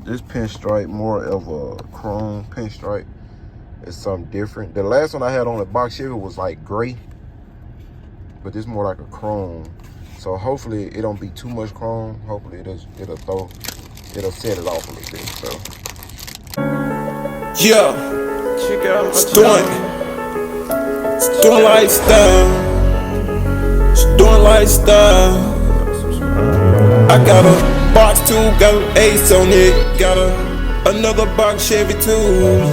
This pinstripe more of a chrome pinstripe. It's something different. The last one I had on the box Chevy was like gray, but this more like a chrome. So hopefully it don't be too much chrome. Hopefully it'll set it off a little bit. So yeah, doing lifestyle, doing lifestyle. I got a box too, got an ace on it. Got another box Chevy too,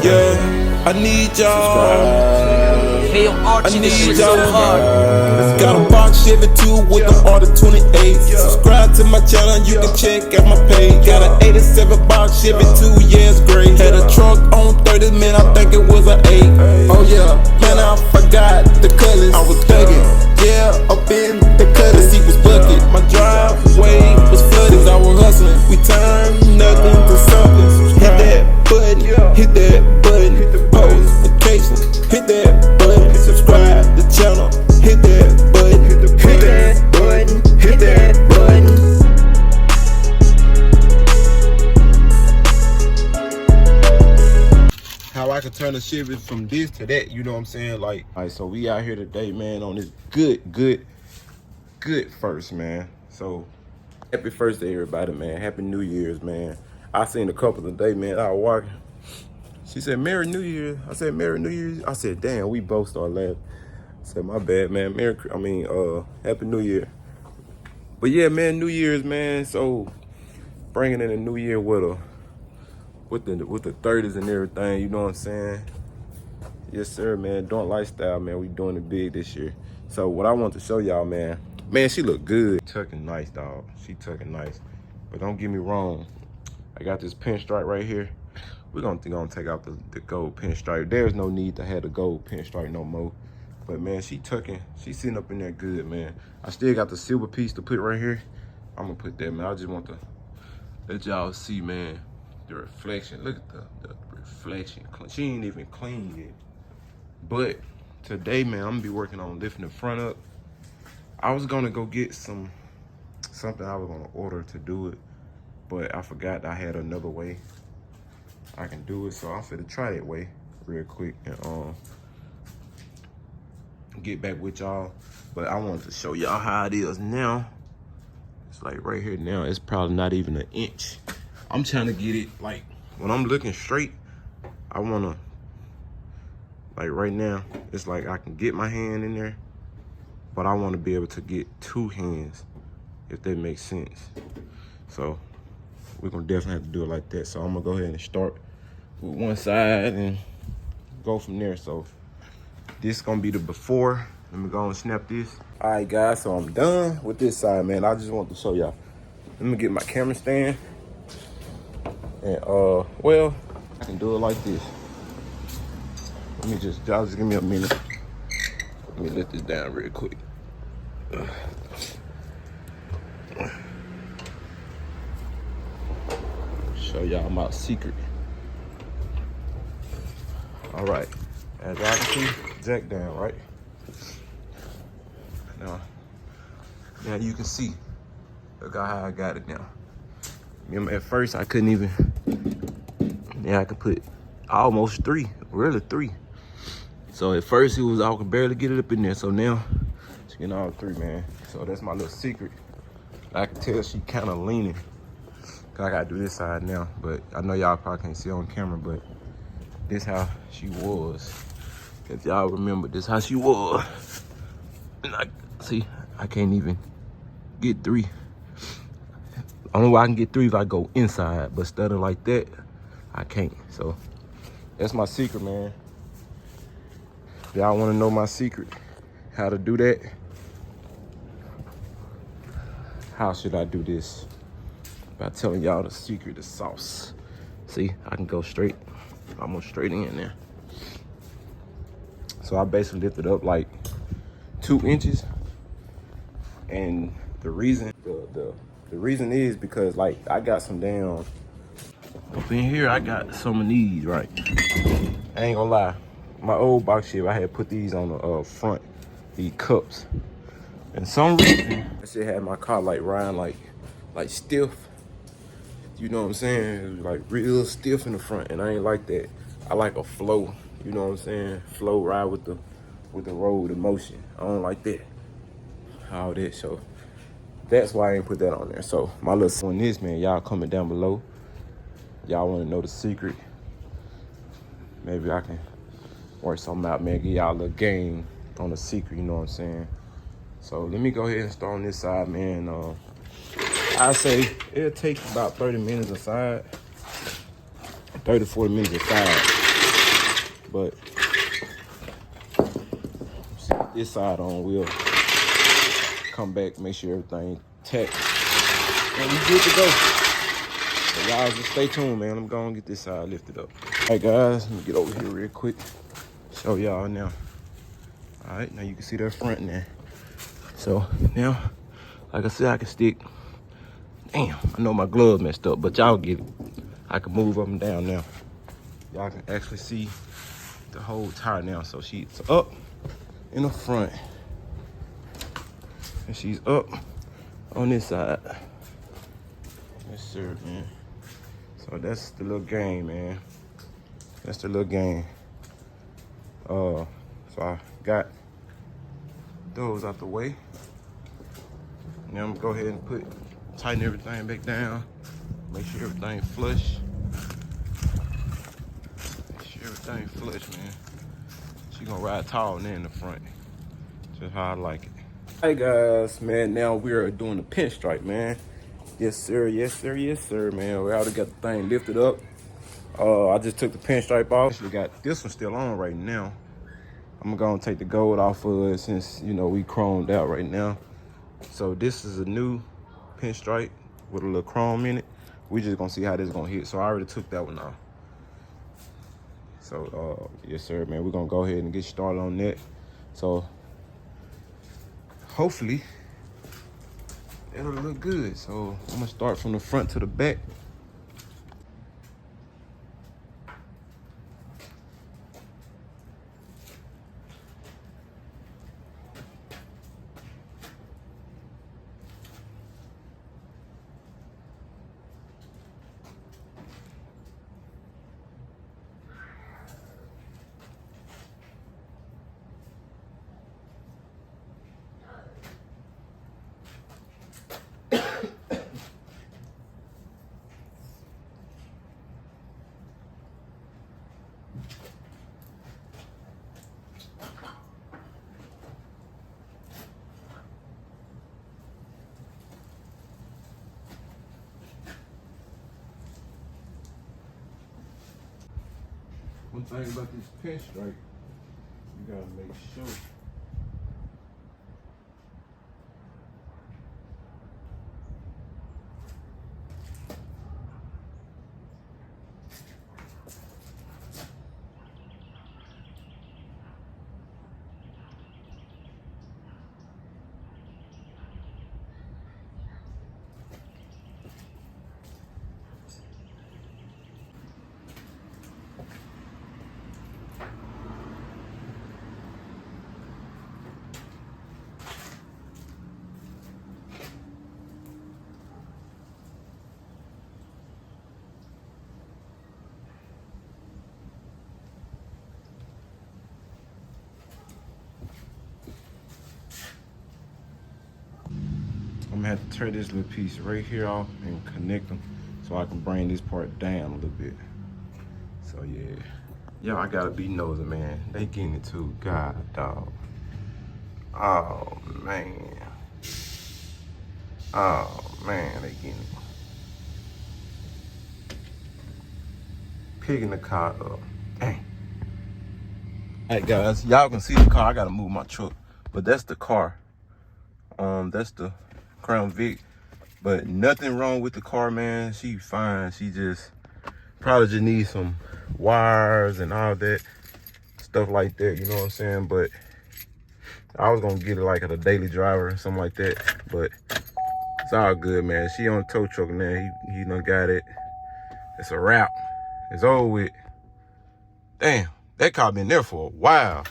yeah. I need y'all. I need y'all. Got a box Chevy too with the order 28. Subscribe to my channel, you can check out my page. Got an 87 box Chevy too, yeah, it's great. Had a truck on 30, man, I think it was an 8. Oh yeah, man, I forgot the colors. I was thugging, yeah, up in the colors. Seat was bucket, my driveway was flooded. I was hustling, we turned nothing to something. Hit that button, hit that button, post notifications, hit that button, subscribe the channel, hit that button, hit that button, hit that button. how I could turn the Chevy from this to that, you know what I'm saying? Like, all right, so we out here today, man, on this good first, man. So happy first day, everybody, man. Happy New Year's, man. I seen a couple today, man. I was walking. She said, Merry New Year. I said, Merry New Year. I said, damn, we both started laughing. I said, my bad, man. Happy New Year. But yeah, man, New Year's, man. So bringing in a new year with the 30s and everything, you know what I'm saying? Yes, sir, man. Doing lifestyle, man. We doing it big this year. So what I want to show y'all, man, she look good. Tucking nice, dog. She tucking nice. But don't get me wrong. I got this pinstripe right here. We're gonna take out the gold pinstripe. There's no need to have the gold pinstripe no more. But man, she tucking. She sitting up in there good, man. I still got the silver piece to put right here. I'm gonna put that, man. I just want to let y'all see, man, the reflection. Look at the reflection. She ain't even clean yet. But today, man, I'm gonna be working on lifting the front up. I was gonna go get something I was gonna order to do it, but I forgot I had another way I can do it, so I'm finna try that way real quick and get back with y'all. But I wanted to show y'all how it is now. It's like right here now, it's probably not even an inch. I'm trying to get it, like, when I'm looking straight, I wanna, like right now, it's like I can get my hand in there, but I wanna be able to get 2 hands, if that makes sense. So we're gonna definitely have to do it like that. So I'm gonna go ahead and start with one side and go from there. So this is gonna be the before. Let me go and snap this. All right, guys, so I'm done with this side, man. I just want to show y'all. Let me get my camera stand. And well, I can do it like this. Let me y'all just give me a minute. Let me lift this down real quick. Show y'all my secret. All right, as y'all can see, jack down, right? Now you can see, look how I got it now. Remember at first I couldn't even, now I could put almost 3, really 3. So at first I could barely get it up in there. So now it's getting all 3, man. So that's my little secret. I can tell she kind of leaning. Cause I gotta do this side now, but I know y'all probably can't see on camera, but this how she was. If y'all remember, this how she was. And I can't even get 3. Only way I can get 3 if I go inside, but stutter like that, I can't. So that's my secret, man. If y'all wanna know my secret, how to do that, how should I do this? By telling y'all the secret, the sauce. See, I can go straight, almost straight in there. So I basically lifted up like 2 inches. And the reason, the reason is because like I got some damn, up in here I got some of these, right? I ain't gonna lie. My old box Chevy, I had put these on the front, these cups. And some reason, that shit had my car like riding like stiff. you know what I'm saying? It was like real stiff in the front, and I ain't like that. I like a flow, you know what I'm saying? Flow ride with the road, the motion. I don't like that. All that, so that's why I ain't put that on there. So my little on this, man, y'all comment down below. Y'all want to know the secret? Maybe I can work something out, man. Give y'all a little game on the secret, you know what I'm saying? So let me go ahead and start on this side, man. I say it'll take about 30 minutes aside, 30 to 40 minutes aside. But this side on, we'll come back, make sure everything tack, and we good to go. So y'all just stay tuned, man. I'm gonna get this side lifted up. All right, guys, let me get over here real quick. Show y'all now. All right, now you can see that front now. So now, like I said, I can stick. Damn, I know my glove messed up, but y'all get it. I can move up and down now. Y'all can actually see the whole tire now. So she's up in the front, and she's up on this side. Yes, sir, man. So that's the little game, man. That's the little game. So I got those out the way. Now I'm gonna go ahead and tighten everything back down. Make sure everything flush. Make sure everything flush, man. She gonna ride tall now in the front. Just how I like it. Hey guys, man, now we're doing the pinstripe, man. Yes, sir, yes, sir, yes, sir, man. We already got the thing lifted up. I just took the pinstripe off. Actually got this one still on right now. I'm gonna take the gold off of it since, you know, we chromed out right now. So this is a new pinstripe with a little chrome in it. We just gonna see how this is gonna hit. So I already took that one off. So yes, sir, man. We're gonna go ahead and get started on that. So hopefully it'll look good. So I'm gonna start from the front to the back. One thing about this pinstripe, you gotta make sure I'm gonna have to tear this little piece right here off and connect them so I can bring this part down a little bit. So yeah. Yo, I gotta be nosy, man. They getting it too. God, dog. Oh, man. Oh, man, they getting it. Picking the car up. Dang. All right, guys. Y'all can see the car. I gotta move my truck. But that's the car. That's the Crown Vic. But nothing wrong with the car, man. She fine. She just probably just needs some wires and all that stuff like that, you know what I'm saying? But I was gonna get it like at a daily driver or something like that, but it's all good, man. She on a tow truck now. He done got it. It's a wrap. It's over with. Damn, that car been there for a while.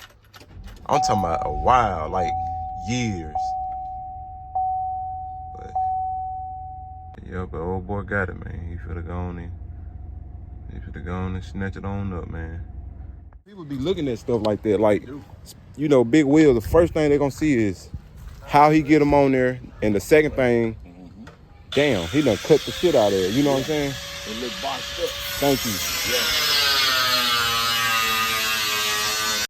I'm talking about a while, like years. But yeah, but old boy got it, man. You finna go on and snatch it on up, man. People be looking at stuff like that, like, you know, Big Will, the first thing they're gonna see is how he get him on there, and the second thing, damn, he done cut the shit out of it, you know what I'm saying? It look boxed up. Thank you. Yeah.